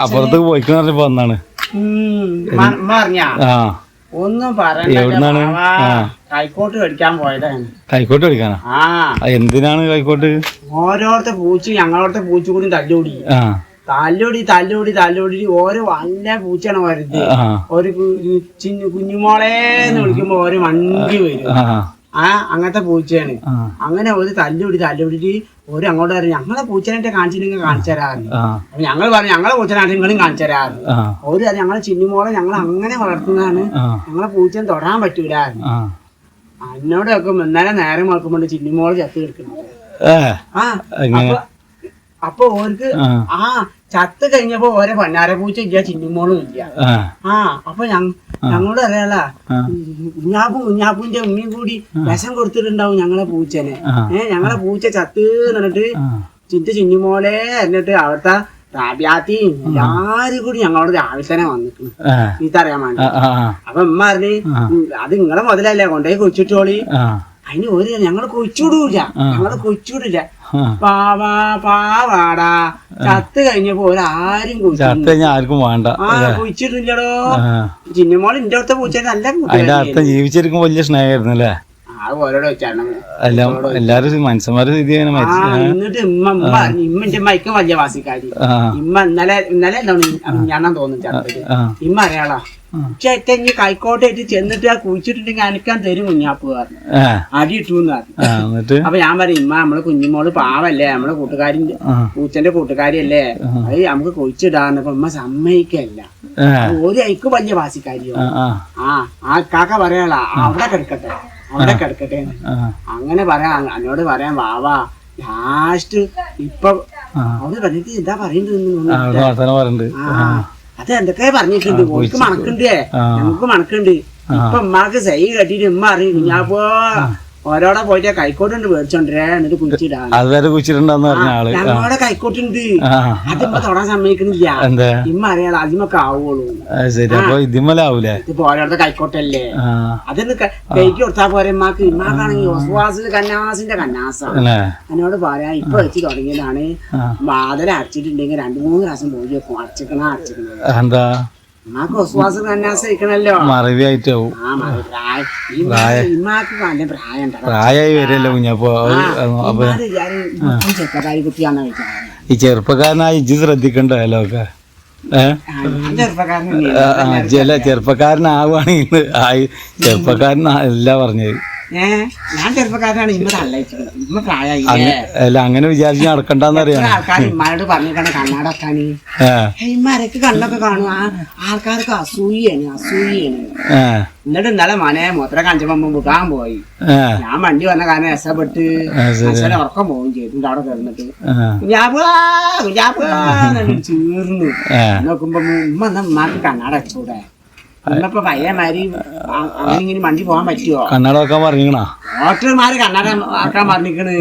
അപ്പുറത്ത് പോയിക്കണ വന്നാണ്. ഒന്നും പറയണ്ട, കൈക്കോട്ട് മേടിക്കാൻ പോയതാണ്. കൈക്കോട്ട് മേടിക്കാനാ? എന്തിനാണ് കൈക്കോട്ട്? ഓരോരുത്തർ പൂച്ച ഞങ്ങളോടത്തെ പൂച്ച കൂടി തല്ലുകൂടി തല്ലുകൂടി ഓരോ വല്ല പൂച്ചയാണ് വരുന്നത്. ഒരു കുഞ്ഞുമോളേന്ന് വിളിക്കുമ്പോ ഓരോ വണ്ടി വരും. അങ്ങനത്തെ പൂച്ചയാണ്. അങ്ങനെ ഒരു തല്ലുകൂടി ഒരു അങ്ങോട്ട് പറയും ഞങ്ങളെ പൂച്ചനായിട്ട് കാണിച്ചില്ലെങ്കിൽ കാണിച്ചു തരാറുണ്ട്. അപ്പൊ ഞങ്ങൾ പറഞ്ഞു ഞങ്ങളെ പൂച്ചനായിട്ട് നിങ്ങളും കാണിച്ചു തരാറുണ്ട്. ഒരു ഞങ്ങളെ ചിന്നിമോളെ ഞങ്ങൾ അങ്ങനെ വളർത്തുന്നതാണ്, ഞങ്ങളെ പൂച്ചനെ തൊടാൻ പറ്റൂലായിരുന്നു. എന്നോടൊക്കെ ഇന്നലെ നേരം വളർക്കുമ്പോണ്ട് ചിന്നിമോള് ചത്ത് കിടക്കുന്നുണ്ട്. അപ്പൊ ഓർക്ക് ചത്ത് കഴിഞ്ഞപ്പോ ഓരോ പൊന്നാര പൂച്ച ഇല്ല, ചിന്നിമോളും ഇല്ല. അപ്പൊ ഞങ്ങളോട് അറിയാല കുഞ്ഞാപ്പൂന്റെ ഉമ്മയും കൂടി വിഷം കൊടുത്തിട്ടുണ്ടാവും ഞങ്ങളെ പൂച്ചനെ. ഞങ്ങളെ പൂച്ച ചത്ത് എന്നിട്ട് ചിന്നിമോളെ എന്നിട്ട് അവിടുത്തെ റാബിയാത്തിയും എല്ലാരും കൂടി ഞങ്ങളോട് രാവിലെ തന്നെ വന്നിട്ടുണ്ട് ചീത്തറിയാൻ വേണ്ടി. അപ്പൊ ഉമ്മ പറഞ്ഞ് അത് നിങ്ങളെ മുതലല്ലേ കൊണ്ടുപോയി കുഴിച്ചിട്ടോളി. അതിന് ഒരു ഞങ്ങള് കൊച്ചുവിടൂല, പാവാടാ ചത്ത് കഴിഞ്ഞപ്പോ ഒരാരും ആർക്കും വേണ്ട, കുഴിച്ചിട്ടില്ലടോ. ചിന്നമോൾ എന്റെ അടുത്ത പൂച്ച നല്ല ജീവിച്ചിരിക്കും വലിയ സ്നേഹമായിരുന്നു അല്ലേ? ഓരോട് വെച്ചാണ് എല്ലാരും മനുഷ്യന്മാരെ എന്നിട്ട് ഇമ്മന്റെ മൈക്കും വലിയ വാസിക്കാരി. ഇമ്മ ഇന്നലെ ഞാൻ തോന്നുന്നു ഇമ്മ അറിയാളാ ചേട്ട ഇനി കൈക്കോട്ടായിട്ട് ചെന്നിട്ട് കുഴിച്ചിട്ടുണ്ടെങ്കിൽ അനക്കാൻ തരും കുഞ്ഞാപ്പ് പറഞ്ഞു, അടി ഇട്ടുന്ന് പറഞ്ഞു. അപ്പൊ ഞാൻ പറയും ഇമ്മ നമ്മള് കുഞ്ഞുമോള് പാവല്ലേ, നമ്മളെ കൂട്ടുകാരിന്റെ പൂച്ചന്റെ കൂട്ടുകാരിയല്ലേ, അത് നമുക്ക് കുഴിച്ചിടാന്ന്. അപ്പൊ ഉമ്മ സമ്മതിക്കല്ല, ഒരു ഐക്ക് വലിയ വാസിക്കാരിയോ. ആ കാക്ക പറയാളാ അവിടെ കിടക്കട്ടെ അങ്ങനെ പറയാ. എന്നോട് പറയാൻ വാവാ ലാസ്റ്റ് ഇപ്പൊ അവിടെ പറഞ്ഞിട്ട് എന്താ പറയണ്ട്. അത് എന്തൊക്കെ പറഞ്ഞിട്ടുണ്ട്, ഓർക്ക് മണക്കുണ്ടേ ഞങ്ങൾക്ക് മണക്കുണ്ട്. ഇപ്പൊ ഉമ്മാക്ക് സൈ കെട്ടിട്ട് ഉമ്മ അറിയും ഞാപ്പോ ഓരോടെ പോയിട്ട് കൈക്കോട്ടുണ്ട് മേടിച്ചോണ്ടേ എന്നിട്ട് ഞങ്ങളോടെ കൈക്കോട്ടുണ്ട്. അതിപ്പോ തൊടാൻ സമ്മതിക്കുന്നില്ല, ഇമ്മ അറിയാലോ അതിമൊക്കെ ആവുള്ളൂ. ഇപ്പൊ ഓരോരുത്തർ കൈക്കോട്ടല്ലേ, അതൊന്ന് കൈക്ക് കൊടുത്താ പോരെ ഉമ്മാക്ക്. ഉമ്മാക്കാണെങ്കിൽ ഒസ്വാസിന്റെ കന്നാസാണ്. എന്നോട് പറയാ ഇപ്പൊ വെച്ച് തുടങ്ങിയതാണ്. വാതിൽ അടച്ചിട്ടുണ്ടെങ്കിൽ 2-3 പ്രാവശ്യം പോയി വെക്കും, അടച്ചിക്കണ ഉമ്മാക്ക് ഒസ്വാസ് കന്നാസ ഇരിക്കണല്ലോ, മറവിയായിട്ടാവും. ഇമ്മാക്ക് നല്ല പ്രായമായി വരല്ലോ കുഞ്ഞപ്പോ. ചെറുപ്പക്കാരി കുട്ടിയാന്ന് വെച്ചാൽ ഈ ചെറുപ്പക്കാരനായി ഇജ്ജ് ശ്രദ്ധിക്കണ്ടല്ലോ ഒക്കെ. ചെറുപ്പക്കാരനാവുകയാണെങ്കിൽ ചെറുപ്പക്കാരനല്ല പറഞ്ഞത്. ഞാൻ ചെറുപ്പക്കാരനാണ്, അല്ല അങ്ങനെ വിചാരിച്ച് നടക്കണ്ടെന്നറിയാം. ആൾക്കാർ ഇമ്മാരോട് പറഞ്ഞിട്ടാണ് കണ്ണാടക്കാന്. ഇമ്മാരൊക്കെ കണ്ണൊക്കെ കാണും, ആൾക്കാർക്ക് അസൂയാണ്. എന്നിട്ട് ഇന്നലെ മനെ മൂത്ര കാണിച്ചപ്പോ മുഖാൻ പോയി. ഞാൻ വണ്ടി വന്ന കാരണം രസപ്പെട്ട് ഉറക്കം പോവുകയും ചെയ്തിട്ടുണ്ട്. അവിടെ കിടന്നിട്ട് ചീർന്നു നോക്കുമ്പോ ഉമ്മ ഉമ്മാക്ക് കണ്ണാട വെച്ചൂടെ, ഇന്നപ്പോ പയ്യന്മാര് അങ്ങനെ വണ്ടി പോകാൻ പറ്റുമോ? കണ്ണാട വെക്കാൻ പറഞ്ഞാ ഡോക്ടർമാര് കണ്ണാട ആക്കാൻ പറഞ്ഞിരിക്കണ്.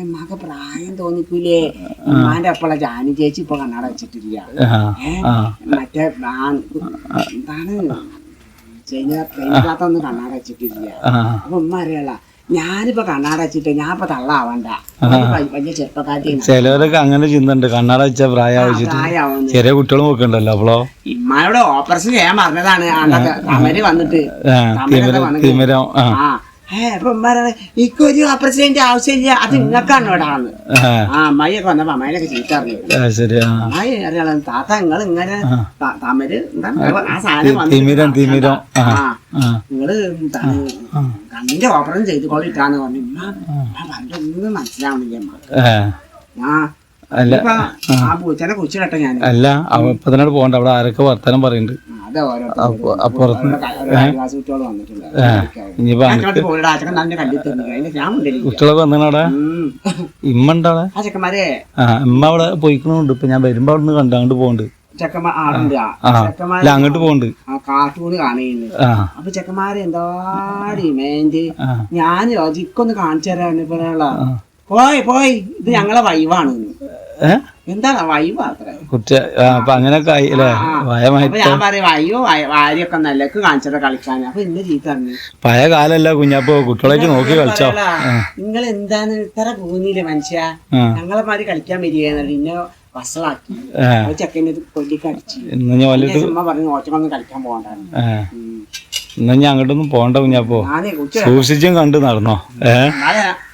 ഉമ്മാക്ക് പ്രായം തോന്നിക്കൂലേ? ഉമ്മാന്റെ അപ്പള ജാനി ചേച്ചി ഇപ്പൊ കണ്ണാട വെച്ചിട്ടില്ല. മറ്റേ എന്താണ് ട്രെയിനിനകത്തൊന്നും കണ്ണാട വെച്ചിട്ടില്ല. അപ്പൊ ഉമ്മ അറിയാല ഞാനിപ്പോ കണ്ണാട വെച്ചിട്ട് ഞാൻ ഇപ്പൊ തള്ളാവണ്ട, വലിയ ചെറുപ്പക്കാരി. ചിലവരൊക്കെ അങ്ങനെ ചിന്തണ്ട്, കണ്ണാട വെച്ച പ്രായമാവും. ചെറിയ കുട്ടികളും നോക്കണ്ടല്ലോ. അപ്പോളോ ഇമ്മാനോട് ഓപ്പറേഷൻ ചെയ്യാൻ പറഞ്ഞതാണ്. തമര് വന്നിട്ട് അപ്പൊ ഉമ്മാരാണ് ഇക്കൊരു ഓപ്പറേഷന്റെ ആവശ്യമില്ല, അത് നിങ്ങൾക്കാണ് ഇവിടാന്ന്. അമ്മായിയൊക്കെ വന്നപ്പോ അമ്മായിനൊക്കെ ചീത്ത അറിഞ്ഞു. അമ്മായി അറിയാലോ താത്ത നിങ്ങൾ ഇങ്ങനെ തമര് ആ സാധനം നിങ്ങള് കണ്ണിന്റെ ഓപ്പറേഷൻ ചെയ്തുകൊണ്ടിട്ടാന്ന് പറഞ്ഞു. പറഞ്ഞൊന്നും മനസ്സിലാവണില്ല ആ പൂച്ചനെ കുറിച്ചിട്ടെ ഞാൻ. അല്ല ഇപ്പൊ തന്നെ പോകണ്ട, അവിടെ ആരൊക്കെ വർത്തമാനം പറയുന്നുണ്ട്. കുട്ടികളൊക്കെ വന്നവിടെ ഇമ്മ ഉണ്ടവിടെ. ഇമ്മ അവിടെ പോയിക്കണുണ്ട്. ഇപ്പൊ ഞാൻ വരുമ്പോ അവിടെ നിന്ന് കണ്ട് അങ്ങോട്ട് പോകണ്ട്. അങ്ങോട്ട് പോകണ്ട്. കാർട്ടൂണ് കാണുന്നു. അപ്പൊ ചെക്കന്മാരെ എന്താ ഡിമാൻഡ്. ഞാൻ ഇക്കൊന്ന് കാണിച്ചു തരാണ് പറയാനുള്ള. പോയി ഇത് ഞങ്ങളെ വൈവാണ്. എന്താണ് വൈ മാത്രമേ കുറ്റ അപ്പൊ അങ്ങനെയൊക്കെ ആയി അല്ലേ അപ്പൊ ഭയമായിട്ട് ഞാൻ പറയും വയ്യോ വാരിയൊക്കെ നല്ലക്ക് കാണിച്ചിട്ട് കളിക്കാൻ അപ്പൊ ഇന്ന് ചീത്ത പറഞ്ഞു പഴയ കാലല്ല കുഞ്ഞപ്പോ കുട്ടികളേക്ക് നോക്കി കളിച്ചോ നിങ്ങൾ എന്താണ് ഇത്ര കൂന്നില്ലേ മനുഷ്യ ഞങ്ങളെ മാതിരി കളിക്കാൻ വരികയെന്നല്ല ഇന്നെ വസളാക്കി ചെക്കൻ്റെ കൊല്ലിക്ക് അടിച്ചു ഉമ്മ പറഞ്ഞു ഓച്ചക്കൊന്നും കളിക്കാൻ പോകണ്ടായിരുന്നു എന്നാ ഞാൻ അങ്ങോട്ടൊന്നും പോണ്ട കുഞ്ഞപ്പോ സൂക്ഷിച്ചും കണ്ട് നടന്നോ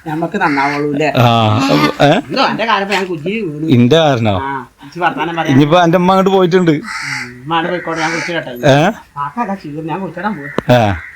നമ്മക്ക് നന്നാവുള്ളൂല്ലേ എന്റെ കാലം ഞാൻ കുഞ്ഞി വീണു ഇന്റെ കാരണോ വർത്താനം പറയാം ഇനിയിപ്പോ എന്റെ അമ്മ അങ്ങോട്ട് പോയിട്ടുണ്ട് പോയിക്കോട്ടെ ഞാൻ കുറിച്ച് കേട്ടെ ഞാൻ കുറിച്ചിടാൻ പോകും